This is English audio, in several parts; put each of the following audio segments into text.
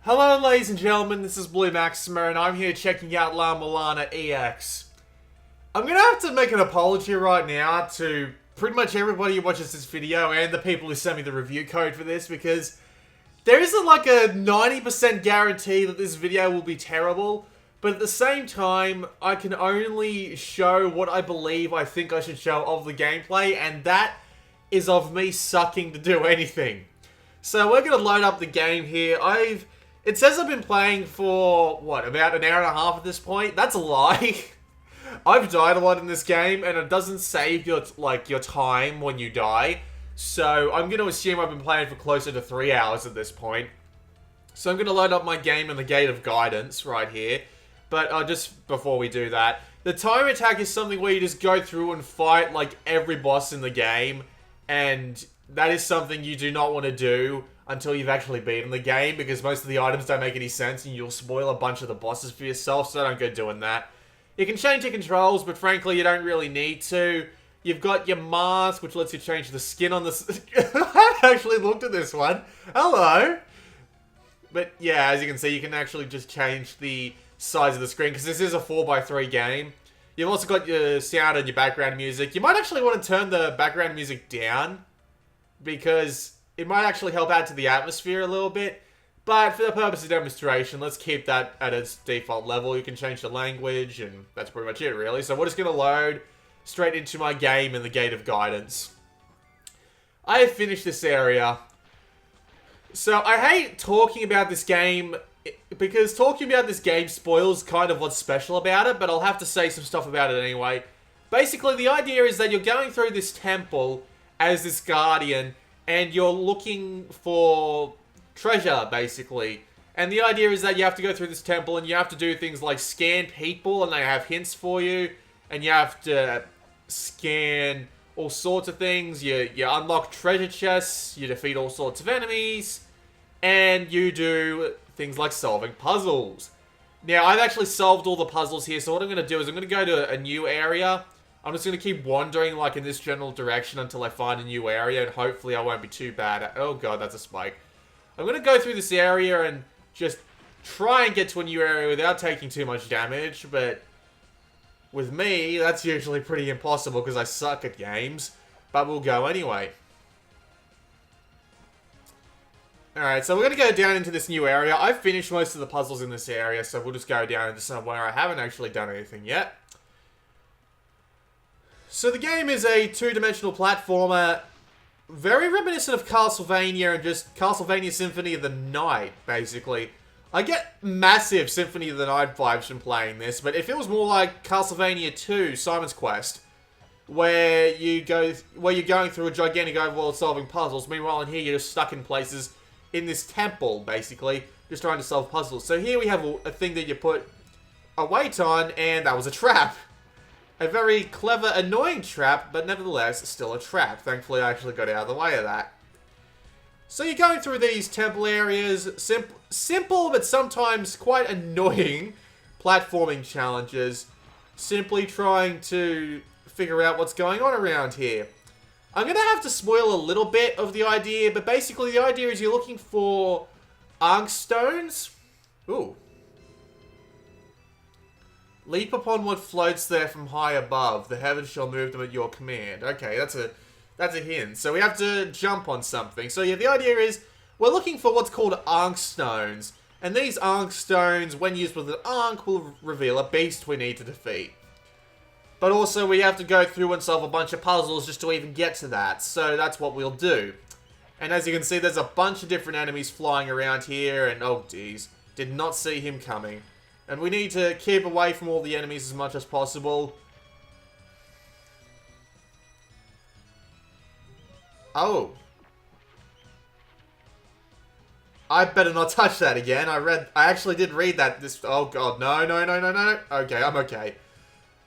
Hello ladies and gentlemen, this is Blue Maxima and I'm here checking out La-Mulana EX. I'm gonna have to make an apology right now to pretty much everybody who watches this video and the people who sent me the review code for this, because there isn't like a 90% guarantee that this video will be terrible, but at the same time, I can only show what I believe I think I should show of the gameplay, and that is of me sucking to do anything. So we're gonna load up the game here. It says I've been playing for, what, about an hour and a half at this point? That's a lie. I've died a lot in this game, and it doesn't save your time when you die. So I'm going to assume I've been playing for closer to 3 hours at this point. So I'm going to load up my game in the Gate of Guidance right here. But just before we do that, the time attack is something where you just go through and fight like every boss in the game. And that is something you do not want to do until you've actually beaten the game, because most of the items don't make any sense and you'll spoil a bunch of the bosses for yourself, so don't go doing that. You can change your controls, but frankly you don't really need to. You've got your mask, which lets you change the skin on the... I haven't actually looked at this one. Hello! But yeah, as you can see, you can actually just change the size of the screen, because this is a 4x3 game. You've also got your sound and your background music. You might actually want to turn the background music down, because it might actually help add to the atmosphere a little bit. But for the purpose of demonstration, let's keep that at its default level. You can change the language, and that's pretty much it, really. So we're just going to load straight into my game in the Gate of Guidance. I have finished this area. So I hate talking about this game, because talking about this game spoils kind of what's special about it, but I'll have to say some stuff about it anyway. Basically, the idea is that you're going through this temple as this guardian, and you're looking for treasure, basically. And the idea is that you have to go through this temple, and you have to do things like scan people, and they have hints for you. And you have to scan all sorts of things. You unlock treasure chests, you defeat all sorts of enemies, and you do things like solving puzzles. Now, I've actually solved all the puzzles here, so what I'm going to do is I'm going to go to a new area. I'm just going to keep wandering like in this general direction until I find a new area, and hopefully I won't be too bad at... Oh god, that's a spike. I'm going to go through this area and just try and get to a new area without taking too much damage, but with me, that's usually pretty impossible because I suck at games, but we'll go anyway. Alright, so we're going to go down into this new area. I've finished most of the puzzles in this area, so we'll just go down into somewhere I haven't actually done anything yet. So the game is a two-dimensional platformer, very reminiscent of Castlevania and just Castlevania Symphony of the Night, basically. I get massive Symphony of the Night vibes from playing this, but it feels more like Castlevania 2, Simon's Quest, where you're going through a gigantic overworld solving puzzles. Meanwhile, in here you're just stuck in places in this temple, basically, just trying to solve puzzles. So here we have a thing that you put a weight on, and that was a trap. A very clever, annoying trap, but nevertheless, still a trap. Thankfully, I actually got out of the way of that. So you're going through these temple areas, simple but sometimes quite annoying platforming challenges, simply trying to figure out what's going on around here. I'm going to have to spoil a little bit of the idea, but basically the idea is you're looking for Ankh stones. Ooh. Leap upon what floats there from high above. The heavens shall move them at your command. Okay, that's a hint. So we have to jump on something. So yeah, the idea is we're looking for what's called Ankh stones. And these Ankh stones, when used with an Ankh, will reveal a beast we need to defeat. But also we have to go through and solve a bunch of puzzles just to even get to that. So that's what we'll do. And as you can see, there's a bunch of different enemies flying around here. And oh geez, did not see him coming. And we need to keep away from all the enemies as much as possible. Oh. I better not touch that again. I actually did read that. Oh god, no. Okay, I'm okay.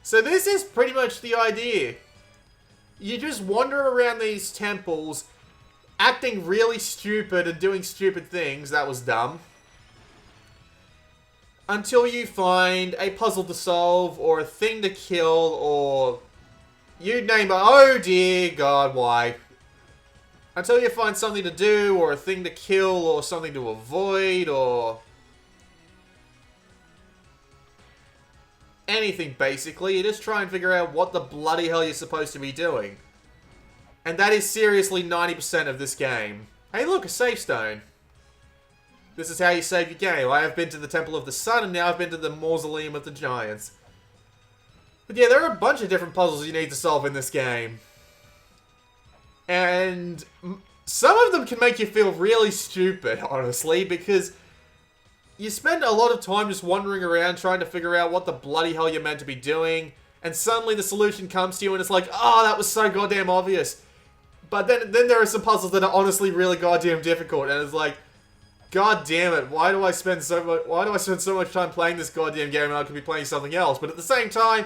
So this is pretty much the idea. You just wander around these temples, acting really stupid and doing stupid things. That was dumb. Until you find a puzzle to solve, or a thing to kill, or you name it. Oh dear God, why? Until you find something to do, or a thing to kill, or something to avoid, or anything, basically. You just try and figure out what the bloody hell you're supposed to be doing. And that is seriously 90% of this game. Hey look, a save stone. This is how you save your game. I have been to the Temple of the Sun, and now I've been to the Mausoleum of the Giants. But yeah, there are a bunch of different puzzles you need to solve in this game. And some of them can make you feel really stupid, honestly, because you spend a lot of time just wandering around trying to figure out what the bloody hell you're meant to be doing, and suddenly the solution comes to you and it's like, oh, that was so goddamn obvious. But then there are some puzzles that are honestly really goddamn difficult, and it's like, god damn it, why do I spend so much time playing this goddamn game when I could be playing something else? But at the same time,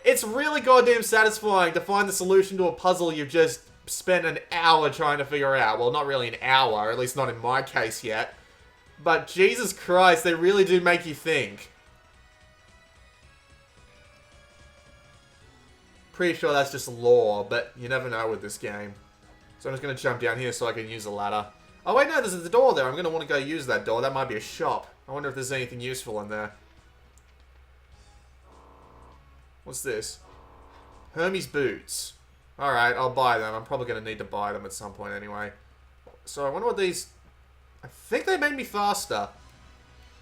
it's really goddamn satisfying to find the solution to a puzzle you've just spent an hour trying to figure out. Well, not really an hour, at least not in my case yet. But Jesus Christ, they really do make you think. Pretty sure that's just lore, but you never know with this game. So I'm just going to jump down here so I can use the ladder. Oh wait, no, there's a door there. I'm going to want to go use that door. That might be a shop. I wonder if there's anything useful in there. What's this? Hermes boots. Alright, I'll buy them. I'm probably going to need to buy them at some point anyway. So I wonder what these... I think they made me faster.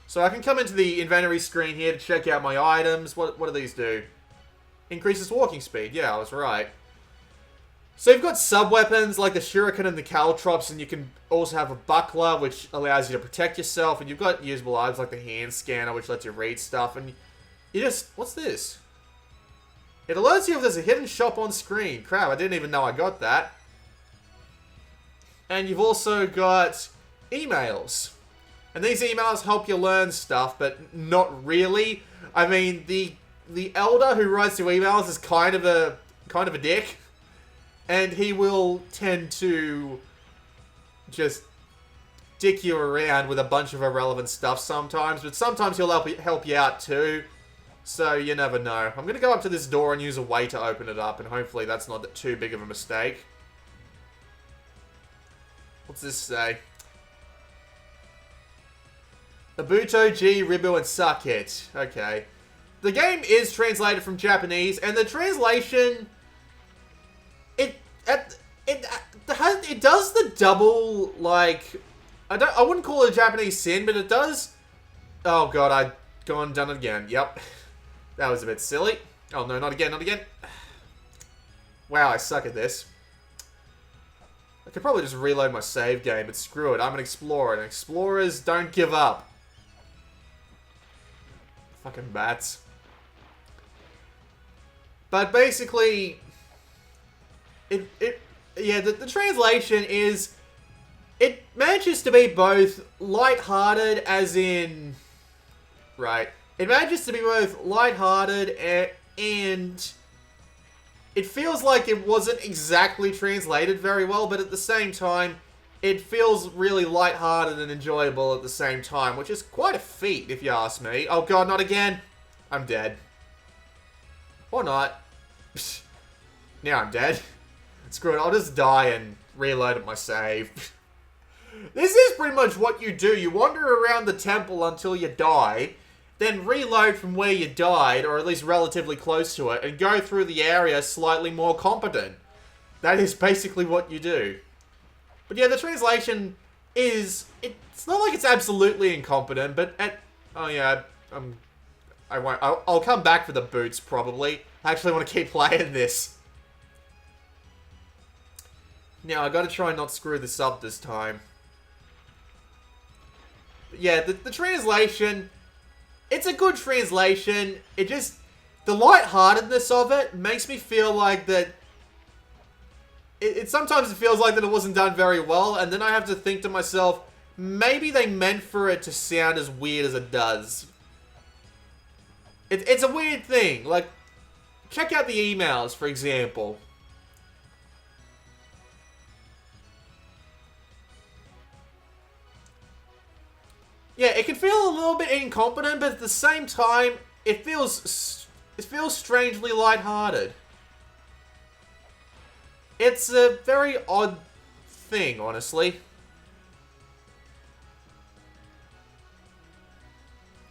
So I can come into the inventory screen here to check out my items. What do these do? Increases walking speed. Yeah, I was right. So you've got sub-weapons like the shuriken and the caltrops, and you can also have a buckler, which allows you to protect yourself, and you've got usable items like the hand scanner, which lets you read stuff, and you just... What's this? It alerts you if there's a hidden shop on screen. Crap, I didn't even know I got that. And you've also got emails. And these emails help you learn stuff, but not really. I mean, the elder who writes your emails is kind of a dick. And he will tend to just dick you around with a bunch of irrelevant stuff sometimes. But sometimes he'll help you out too. So you never know. I'm going to go up to this door and use a way to open it up. And hopefully that's not too big of a mistake. What's this say? Abuto, G, Ribu, and Sakit. Okay. The game is translated from Japanese, and the translation... It does the double, like... I wouldn't call it a Japanese sin, but it does... Oh god, I've done it again. Yep. That was a bit silly. Oh no, not again, not again. Wow, I suck at this. I could probably just reload my save game, but screw it. I'm an explorer, and explorers don't give up. Fucking bats. But basically... Yeah, the translation is... It manages to be both lighthearted, as in... Right. It manages to be both lighthearted and... It feels like it wasn't exactly translated very well, but at the same time, it feels really lighthearted and enjoyable at the same time, which is quite a feat, if you ask me. Oh god, not again. I'm dead. Or not. Now I'm dead. Screw it, I'll just die and reload my save. This is pretty much what you do. You wander around the temple until you die, then reload from where you died, or at least relatively close to it, and go through the area slightly more competent. That is basically what you do. But yeah, the translation is... It's not like it's absolutely incompetent, but oh yeah, I'll come back for the boots, probably. I actually want to keep playing this. Now, I gotta try and not screw this up this time. But yeah, the translation... It's a good translation. It just... The lightheartedness of it makes me feel like that... Sometimes it feels like that it wasn't done very well, and then I have to think to myself, maybe they meant for it to sound as weird as it does. It's a weird thing. Like, check out the emails, for example. Yeah, it can feel a little bit incompetent, but at the same time, it feels strangely lighthearted. It's a very odd thing, honestly.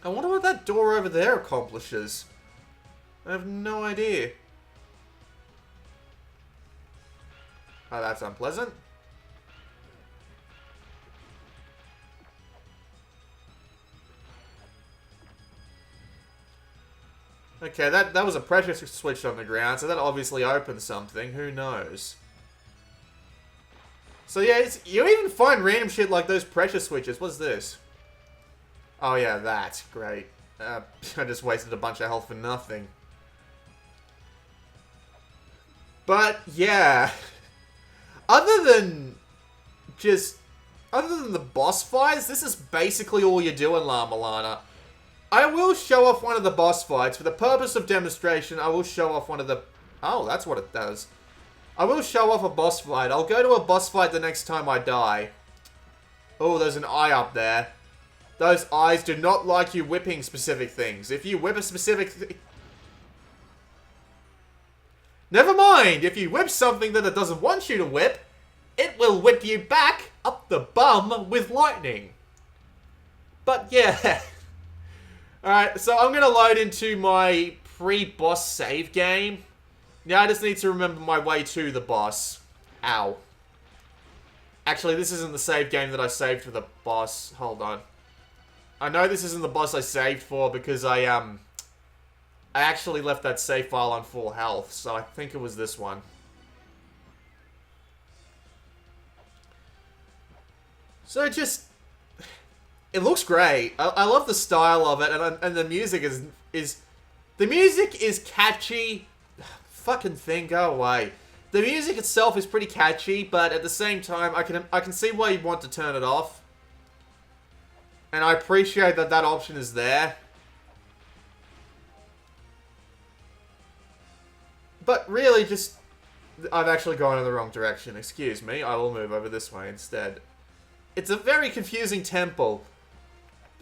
I wonder what that door over there accomplishes. I have no idea. Oh, that's unpleasant. Okay, that was a pressure switch on the ground, so that obviously opened something. Who knows? So yeah, you even find random shit like those pressure switches. What's this? Oh yeah, that. Great. I just wasted a bunch of health for nothing. But, yeah. Other than the boss fights, this is basically all you do in La-Mulana. I will show off one of the boss fights. For the purpose of demonstration, I will show off one of the... Oh, that's what it does. I will show off a boss fight. I'll go to a boss fight the next time I die. Oh, there's an eye up there. Those eyes do not like you whipping specific things. If you whip a specific... Never mind! If you whip something that it doesn't want you to whip, it will whip you back up the bum with lightning. But yeah... Alright, so I'm going to load into my pre-boss save game. Now I just need to remember my way to the boss. Ow. Actually, this isn't the save game that I saved for the boss. Hold on. I know this isn't the boss I saved for because I actually left that save file on full health, so I think it was this one. So it looks great. I love the style of it, and the music the music is catchy. Fucking thing, go away. The music itself is pretty catchy, but at the same time, I can see why you'd want to turn it off. And I appreciate that that option is there. But really, I've actually gone in the wrong direction. Excuse me, I will move over this way instead. It's a very confusing temple.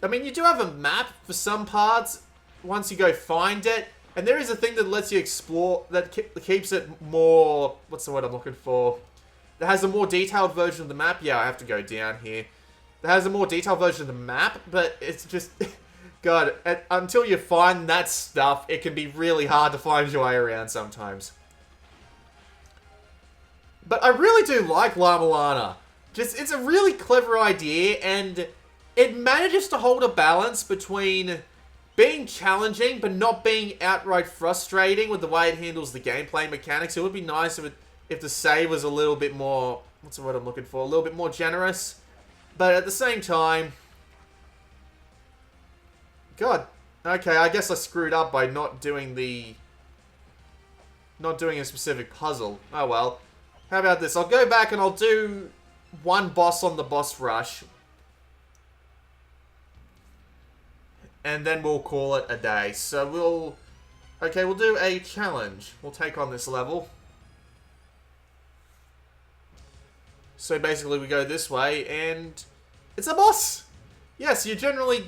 I mean, you do have a map for some parts once you go find it. And there is a thing that lets you explore, that keeps it more... What's the word I'm looking for? That has a more detailed version of the map. Yeah, I have to go down here. That has a more detailed version of the map, but it's just... God, until you find that stuff, it can be really hard to find your way around sometimes. But I really do like La-Mulana. It's a really clever idea, and it manages to hold a balance between being challenging, but not being outright frustrating with the way it handles the gameplay mechanics. It would be nice if the save was a little bit more... What's the word I'm looking for? A little bit more generous. But at the same time... God. Okay, I guess I screwed up by not doing a specific puzzle. Oh well. How about this? I'll go back and I'll do one boss on the boss rush. And then we'll call it a day. So we'll do a challenge. We'll take on this level. So basically we go this way and it's a boss! Yes, you generally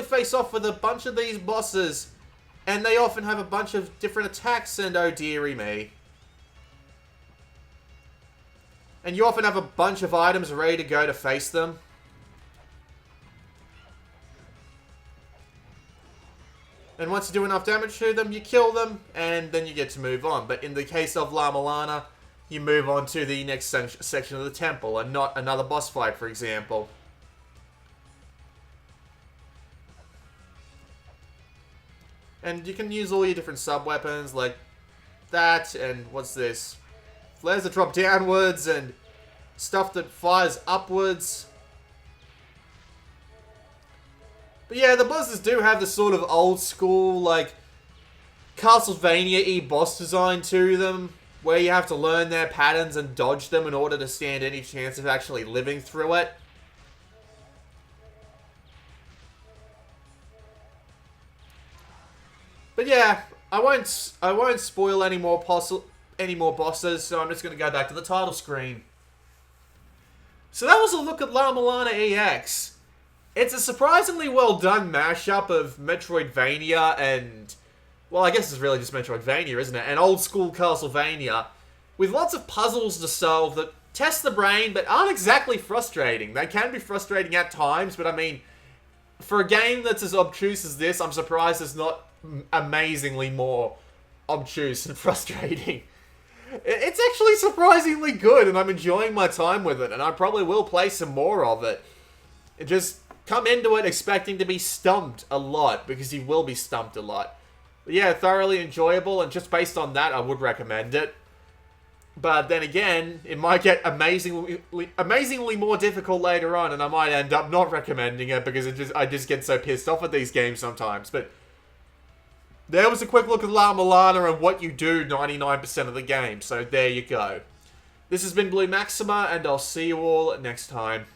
face off with a bunch of these bosses, and they often have a bunch of different attacks, and oh dearie me. And you often have a bunch of items ready to go to face them. And once you do enough damage to them, you kill them, and then you get to move on. But in the case of La-Mulana, you move on to the next section of the temple, and not another boss fight, for example. And you can use all your different sub-weapons, like that, and what's this? Flares that drop downwards, and stuff that fires upwards. But yeah, the bosses do have the sort of old school, like, Castlevania-y boss design to them, where you have to learn their patterns and dodge them in order to stand any chance of actually living through it. But yeah, I won't spoil any more bosses, so I'm just going to go back to the title screen. So that was a look at La-Mulana EX. It's a surprisingly well done mashup of Metroidvania and... Well, I guess it's really just Metroidvania, isn't it? And old school Castlevania, with lots of puzzles to solve that test the brain, but aren't exactly frustrating. They can be frustrating at times, but I mean, for a game that's as obtuse as this, I'm surprised it's not amazingly more obtuse and frustrating. It's actually surprisingly good, and I'm enjoying my time with it, and I probably will play some more of it. Just come into it expecting to be stumped a lot, because you will be stumped a lot. But yeah, thoroughly enjoyable, and just based on that, I would recommend it. But then again, it might get amazingly more difficult later on, and I might end up not recommending it because I just get so pissed off at these games sometimes. But there was a quick look at La-Mulana and what you do 99% of the game, so there you go. This has been Blue Maxima, and I'll see you all next time.